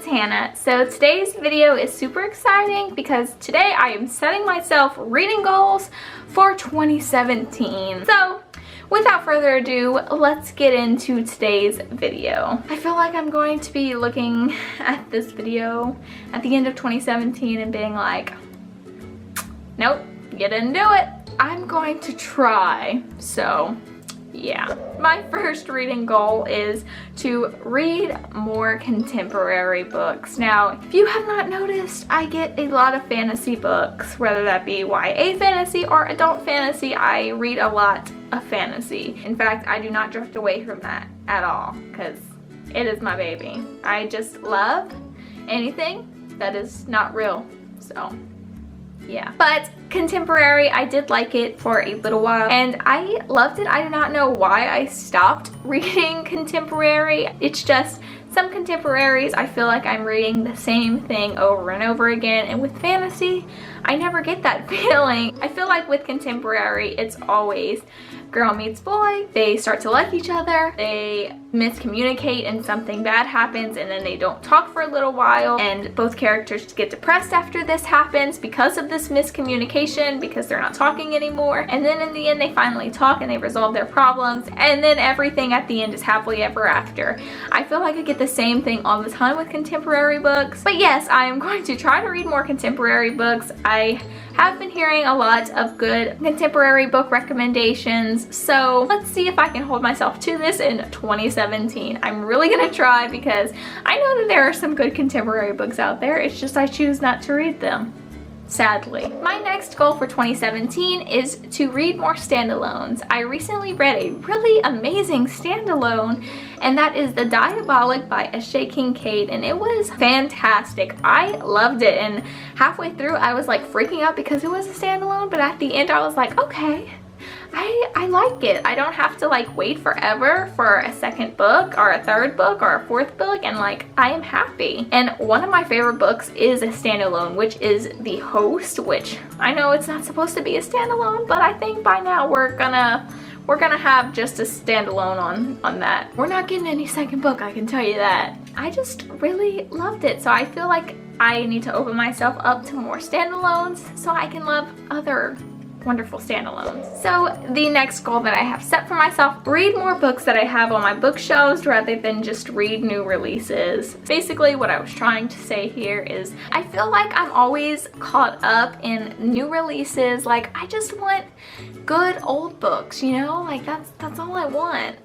Hannah. So today's video is super exciting because today I am setting myself reading goals for 2017. So without further ado, let's get into today's video. I feel like I'm going to be looking at this video at the end of 2017 and being like, nope, you didn't do it. I'm going to try. So yeah, my first reading goal is to read more contemporary books. Now, if you have not noticed, I get a lot of fantasy books, whether that be YA fantasy or adult fantasy. I read a lot of fantasy. In fact, I do not drift away from that at all because it is my baby. I just love anything that is not real. So yeah, but contemporary, I did like it for a little while and I loved it. I do not know why I stopped reading contemporary. It's just some contemporaries I feel like I'm reading the same thing over and over again, and with fantasy I never get that feeling. I feel like with contemporary it's always girl meets boy, they start to like each other, they miscommunicate and something bad happens and then they don't talk for a little while and both characters get depressed after this happens because of this miscommunication, because they're not talking anymore, and then in the end they finally talk and they resolve their problems, and then everything at the end is happily ever after. I feel like I get the same thing all the time with contemporary books. But yes, I am going to try to read more contemporary books. I have been hearing a lot of good contemporary book recommendations, so let's see if I can hold myself to this in 2017. I'm really gonna try because I know that there are some good contemporary books out there. It's just I choose not to read them, sadly. My next goal for 2017 is to read more standalones. I recently read a really amazing standalone, and that is The Diabolic by S.J. Kincaid, and it was fantastic. I loved it, and halfway through I was like freaking out because it was a standalone, but at the end I was like, okay, I like it. I don't have to like wait forever for a second book or a third book or a fourth book, and like I am happy. And one of my favorite books is a standalone, which is The Host, which I know it's not supposed to be a standalone, but I think by now we're gonna have just a standalone on that. We're not getting any second book, I can tell you that. I just really loved it, so I feel like I need to open myself up to more standalones so I can love other wonderful standalones. So the next goal that I have set for myself, read more books that I have on my bookshelves rather than just read new releases. Basically what I was trying to say here is I feel like I'm always caught up in new releases. Like I just want good old books, you know, like that's all I want.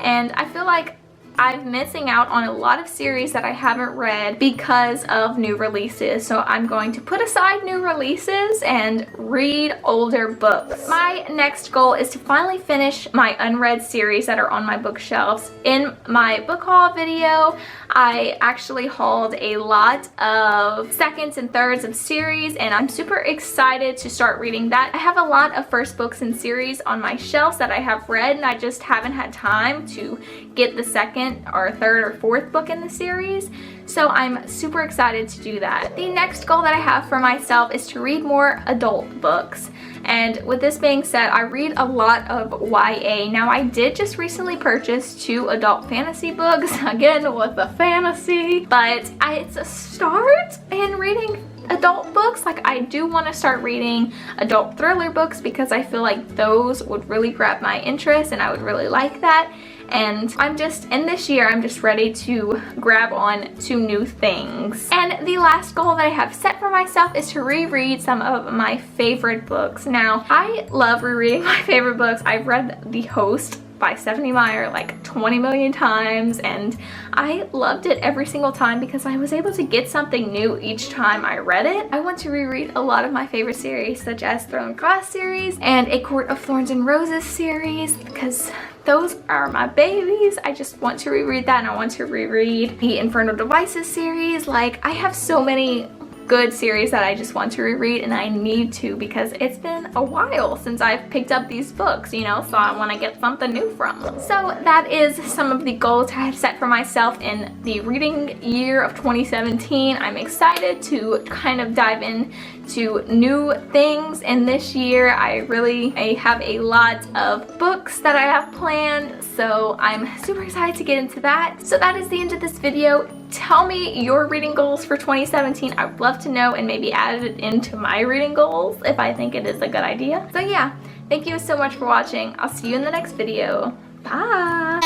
And I feel like I'm missing out on a lot of series that I haven't read because of new releases. So I'm going to put aside new releases and read older books. My next goal is to finally finish my unread series that are on my bookshelves. In my book haul video, I actually hauled a lot of seconds and thirds of series, and I'm super excited to start reading that. I have a lot of first books in series on my shelves that I have read, and I just haven't had time to get the second or third or fourth book in the series. So I'm super excited to do that. The next goal that I have for myself is to read more adult books. And with this being said, I read a lot of YA. Now I did just recently purchase 2 adult fantasy books, again with the fantasy, but it's a start in reading adult books. Like I do want to start reading adult thriller books because I feel like those would really grab my interest and I would really like that. And I'm just, in this year, I'm just ready to grab on to new things. And the last goal that I have set for myself is to reread some of my favorite books. Now, I love rereading my favorite books. I've read The Host by Stephanie Meyer like 20 million times, and I loved it every single time because I was able to get something new each time I read it. I want to reread a lot of my favorite series, such as Throne of Glass series and A Court of Thorns and Roses series, because those are my babies. I just want to reread that, and I want to reread the Infernal Devices series. Like I have so many good series that I just want to reread, and I need to because it's been a while since I've picked up these books, you know, so I want to get something new from them. So that is some of the goals I have set for myself in the reading year of 2017. I'm excited to kind of dive in to new things in this year. I have a lot of books that I have planned, so I'm super excited to get into that. So that is the end of this video. Tell me your reading goals for 2017. I would love to know, and maybe add it into my reading goals if I think it is a good idea. So yeah, thank you so much for watching. I'll see you in the next video. Bye!